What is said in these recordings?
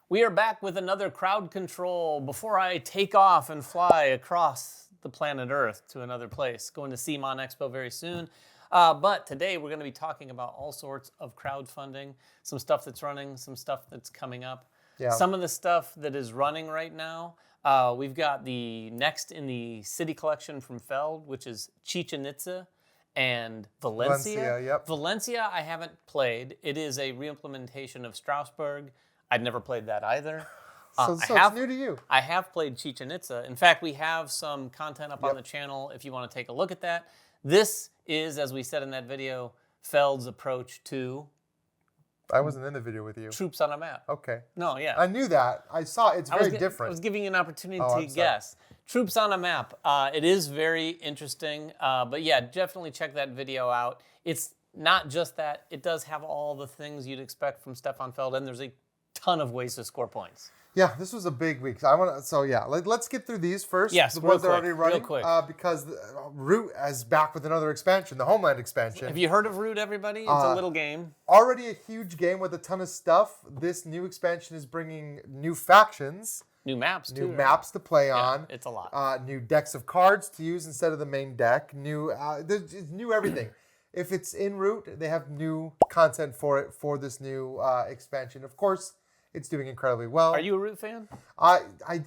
We are back with another crowd control before I take off and fly across the planet Earth to another place. Going to CMON Expo very soon. But today we're going to be talking about all sorts of crowdfunding, some stuff that's running, some stuff that's coming up. Yeah. Some of the stuff that is running right now, we've got the next in the city collection from Feld, which is Chichén and Valencia. Yep. Valencia I haven't played. It is a reimplementation of Strasbourg. I'd never played that either. So it's new to you. I have played Chichén. In fact, we have some content up on the channel if you want to take a look at that. This is, as we said in that video, Feld's approach to... I wasn't in the video with you. Troops on a map. Okay. No, yeah. I knew that. I saw it's very different. I was giving you an opportunity to guess. Troops on a map. It is very interesting. But yeah, definitely check that video out. It's not just that. It does have all the things you'd expect from Stefan Feld, and there's a ton of ways to score points. Yeah, this was a big week. Let's get through these first. Yes, the ones that are already running. Real quick. Because Root is back with another expansion, the Homeland expansion. Have you heard of Root, everybody? It's a little game. Already a huge game with a ton of stuff. This new expansion is bringing new factions. New maps, too. New maps to play on. It's a lot. New decks of cards to use instead of the main deck. It's new everything. If it's in Root, they have new content for it for this new expansion. Of course, it's doing incredibly well. Are you a Root fan? I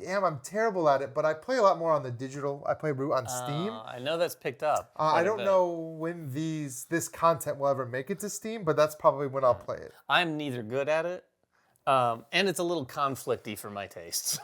am. I'm terrible at it, but I play a lot more on the digital. I play Root on Steam. I know that's picked up. I don't know when this content will ever make it to Steam, but that's probably when I'll play it. I'm neither good at it, and it's a little conflicty for my tastes.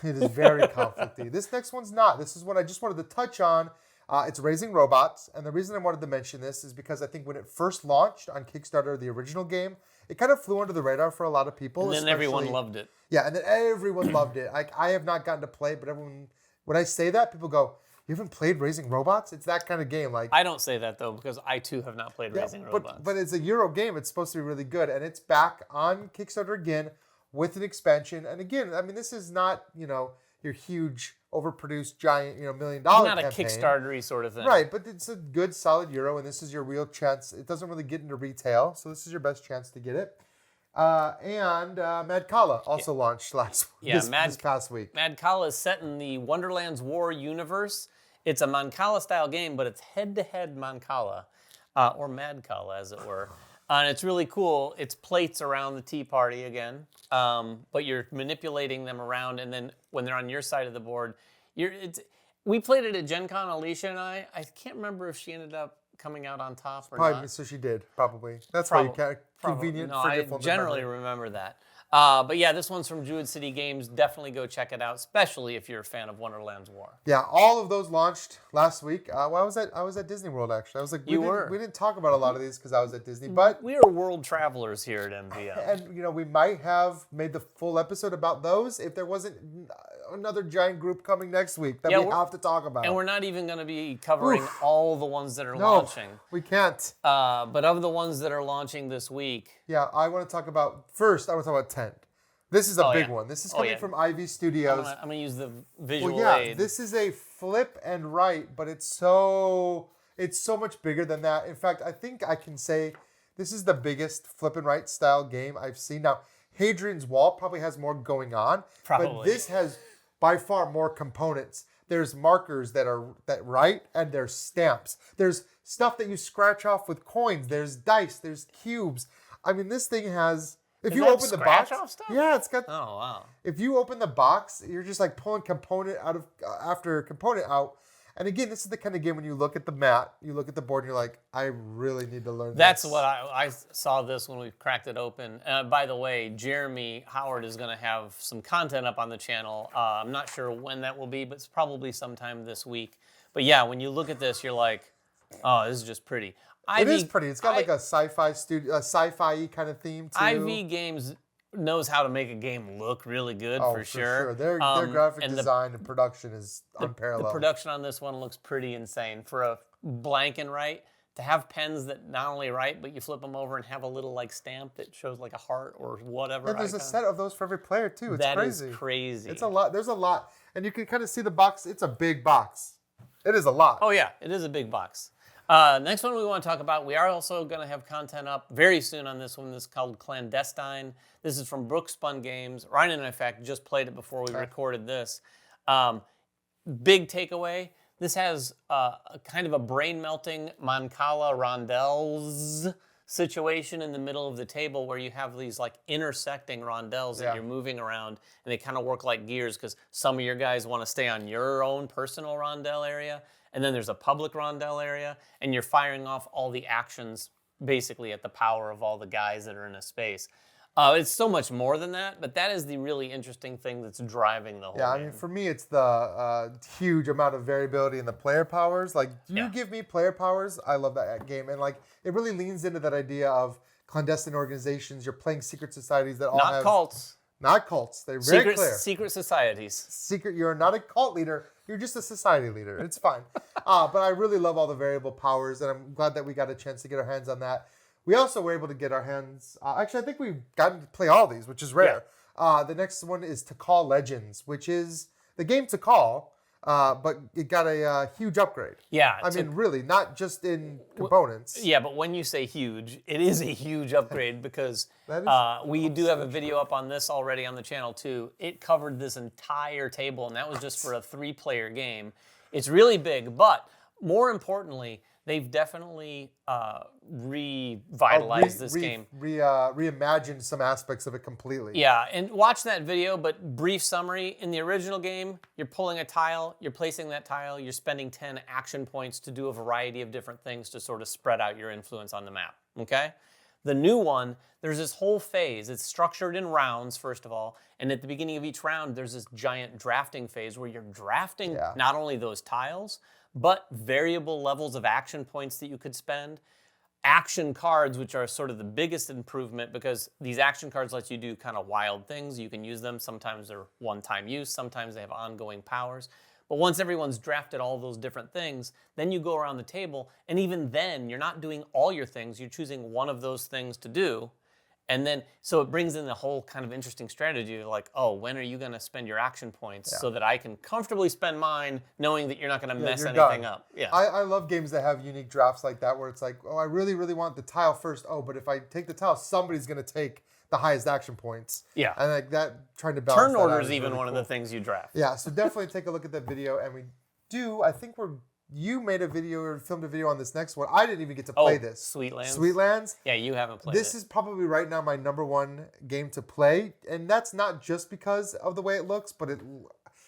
It is very conflicty. This next one's not. This is what I just wanted to touch on. It's Raising Robots, and the reason I wanted to mention this is because I think when it first launched on Kickstarter, the original game, it kind of flew under the radar for a lot of people. And then everyone loved it. Yeah, and then everyone loved it. I have not gotten to play it, but everyone, when I say that, people go, "You haven't played Raising Robots?" It's that kind of game. Like I don't say that though because I too have not played Raising Robots. But it's a Euro game. It's supposed to be really good, and it's back on Kickstarter again with an expansion. And again, I mean, this is not your huge overproduced giant $1 million not campaign. A Kickstarter-y sort of thing. Right, but it's a good solid Euro, and this is your real chance. It doesn't really get into retail, so this is your best chance to get it. And Madcala also launched this past week. Madcala is set in the Wonderland's War universe. It's a Mancala style game, but it's head-to-head Mancala, or Madcala as it were. And it's really cool. It's plates around the tea party again, but you're manipulating them around, and then when they're on your side of the board, we played it at Gen Con, Alicia and I. I can't remember if she ended up coming out on top or probably, not. So she did, probably. That's why you can't. Convenient, no, forgetful. I generally remember that. But yeah, this one's from Druid City Games. Definitely go check it out, especially if you're a fan of Wonderland's War. Yeah, all of those launched last week. I was at Disney World, actually. I was like, we didn't talk about a lot of these because I was at Disney, but we are world travelers here at MVM. And we might have made the full episode about those if there wasn't another giant group coming next week that we have to talk about. And we're not even going to be covering all the ones that are launching. We can't. But of the ones that are launching this week. Yeah, I want to talk about Tent. This is a big one. This is coming from Ivy Studios. I'm going to use the visual aid. This is a flip and write, but it's so much bigger than that. In fact, I think I can say this is the biggest flip and write style game I've seen. Now, Hadrian's Wall probably has more going on, but this has by far more components. There's markers that write, and there's stamps. There's stuff that you scratch off with coins. There's dice. There's cubes. I mean, this thing has... If you open the box, yeah, it's got. Oh wow! If you open the box, you're just like pulling component after component out. And again, this is the kind of game when you look at the mat, you look at the board, and you're like, I really need to learn. That's what I saw this when we cracked it open. By the way, Jeremy Howard is going to have some content up on the channel. I'm not sure when that will be, but it's probably sometime this week. But yeah, when you look at this, you're like, oh, this is just pretty. It is pretty. It's got like a sci-fi kind of theme too. IV Games knows how to make a game look really good for sure. Their graphic design and production is unparalleled. The production on this one looks pretty insane. For a blank and write, to have pens that not only write, but you flip them over and have a little like stamp that shows like a heart or whatever. And there's a set of those for every player too. It's crazy. That is crazy. It's a lot. There's a lot. And you can kind of see the box. It's a big box. It is a lot. Oh yeah, it is a big box. Next one we want to talk about, we are also going to have content up very soon on this one. This is called Clandestine. This is from Brookspun Games. Ryan and I, in fact, just played it before we recorded this. Big takeaway, this has a kind of a brain-melting Madcala rondelles situation in the middle of the table where you have these like intersecting rondelles that you're moving around, and they kind of work like gears because some of your guys want to stay on your own personal rondelle area, and then there's a public rondelle area, and you're firing off all the actions basically at the power of all the guys that are in a space. It's so much more than that, but that is the really interesting thing that's driving the whole game. I mean, for me, it's the huge amount of variability in the player powers. Like, you give me player powers, I love that game. And, like, it really leans into that idea of clandestine organizations. You're playing secret societies that all have... Not cults. Not cults. They're very clear. Secret societies. You're not a cult leader. You're just a society leader. It's fine. But I really love all the variable powers, and I'm glad that we got a chance to get our hands on that. We also were able to get our hands... actually, I think we've gotten to play all these, which is rare. Yeah. The next one is Tikal Legends, which is the game Tikal, but it got a huge upgrade. Yeah. I mean, really, not just in components. Yeah, but when you say huge, it is a huge upgrade because we do have a video up on this already on the channel, too. It covered this entire table, and that was just for a 3-player game. It's really big, but more importantly... They've definitely revitalized this game. Reimagined some aspects of it completely. Yeah, and watch that video, but brief summary. In the original game, you're pulling a tile, you're placing that tile, you're spending 10 action points to do a variety of different things to sort of spread out your influence on the map, okay? The new one, there's this whole phase. It's structured in rounds, first of all, and at the beginning of each round, there's this giant drafting phase where you're drafting not only those tiles, but variable levels of action points that you could spend. Action cards, which are sort of the biggest improvement because these action cards let you do kind of wild things. You can use them. Sometimes they're one-time use. Sometimes they have ongoing powers. But once everyone's drafted all those different things, then you go around the table, and even then, you're not doing all your things. You're choosing one of those things to do. And then, so it brings in the whole kind of interesting strategy of like, oh, when are you going to spend your action points so that I can comfortably spend mine knowing that you're not going to mess anything up? Yeah. I love games that have unique drafts like that where it's like, oh, I really, really want the tile first. Oh, but if I take the tile, somebody's going to take the highest action points. Yeah. And like that, trying to balance Turn order is even really one of the things you draft. Yeah, so definitely take a look at that video. And I think you made a video or filmed a video on this next one. I didn't even get to play this. Sweetlands? Sweetlands? Yeah, you haven't played This is probably right now my #1 game to play. And that's not just because of the way it looks, but it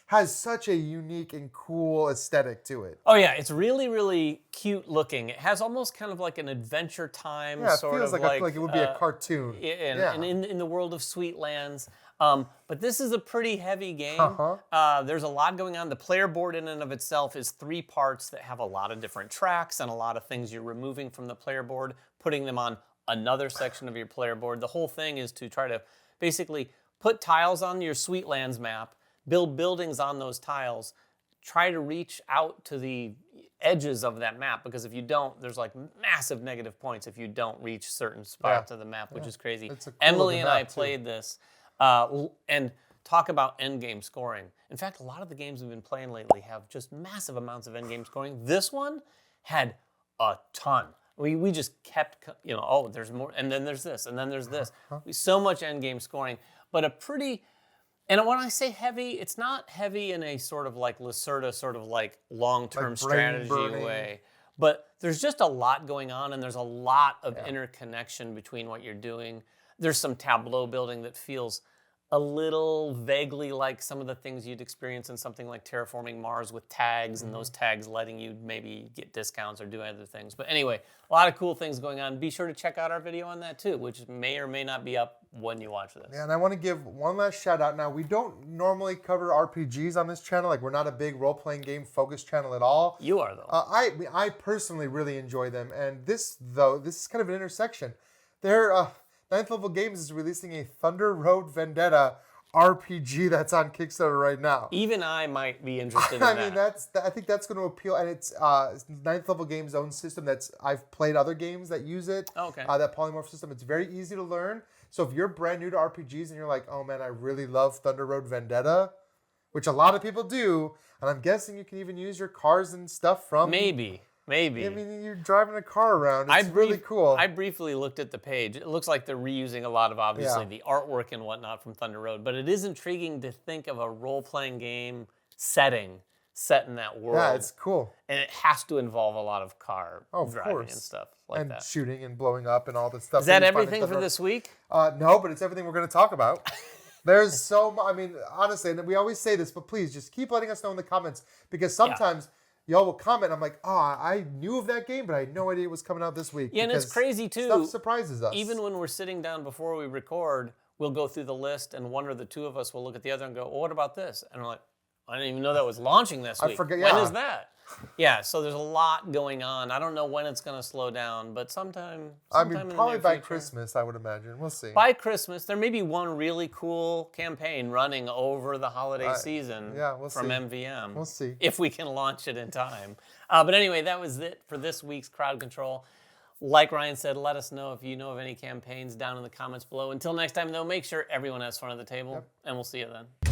has such a unique and cool aesthetic to it. Oh yeah, it's really, really cute looking. It has almost kind of like an Adventure Time sort feels of like it would be a cartoon. And in the world of Sweetlands. But this is a pretty heavy game. There's a lot going on. The player board in and of itself is 3 parts that have a lot of different tracks and a lot of things you're removing from the player board, putting them on another section of your player board. The whole thing is to try to basically put tiles on your Sweetlands map, build buildings on those tiles, try to reach out to the edges of that map, because if you don't, there's like massive negative points if you don't reach certain spots of the map, which is crazy. Cool Emily and I played this. And talk about endgame scoring. In fact, a lot of the games we've been playing lately have just massive amounts of endgame scoring. This one had a ton. We just kept, oh, there's more, and then there's this, and then there's this. So much endgame scoring, but a pretty, and when I say heavy, it's not heavy in a sort of like Lacerda, sort of like long-term strategy way. But there's just a lot going on, and there's a lot of interconnection between what you're doing. There's some tableau building that feels a little vaguely like some of the things you'd experience in something like Terraforming Mars with tags, and those tags letting you maybe get discounts or do other things. But anyway, a lot of cool things going on. Be sure to check out our video on that too, which may or may not be up when you watch this. Yeah, and I want to give one last shout out. Now, we don't normally cover RPGs on this channel. Like, we're not a big role-playing game focused channel at all. You are, though. I personally really enjoy them. And this is kind of an intersection. They're... 9th Level Games is releasing a Thunder Road Vendetta RPG that's on Kickstarter right now. Even I might be interested in that. I mean, I think that's going to appeal, and it's 9th Level Games' own system. I've played other games that use it. Oh, okay. That polymorph system. It's very easy to learn. So if you're brand new to RPGs and you're like, oh man, I really love Thunder Road Vendetta, which a lot of people do, and I'm guessing you can even use your cars and stuff from. Maybe. Maybe. I mean, you're driving a car around. It's really cool. I briefly looked at the page. It looks like they're reusing a lot of, obviously, the artwork and whatnot from Thunder Road. But it is intriguing to think of a role-playing game setting set in that world. Yeah, it's cool. And it has to involve a lot of car of driving course. and stuff like that. And shooting and blowing up and all this stuff. Is that everything for this week? No, but it's everything we're going to talk about. There's so much. I mean, honestly, and we always say this, but please just keep letting us know in the comments because sometimes y'all will comment. I'm like, I knew of that game, but I had no idea it was coming out this week. Yeah, and it's crazy too. Stuff surprises us. Even when we're sitting down before we record, we'll go through the list, and one or the two of us will look at the other and go, well, what about this? And we're like, I didn't even know that was launching this week. I forget. When is that? Yeah, so there's a lot going on. I don't know when it's going to slow down, but sometime I in mean, the probably near by future. Christmas, I would imagine. We'll see. By Christmas, there may be one really cool campaign running over the holiday season we'll from see. MVM. We'll see. If we can launch it in time. But anyway, that was it for this week's Crowd Control. Like Ryan said, let us know if you know of any campaigns down in the comments below. Until next time, though, make sure everyone has fun at the table, and we'll see you then.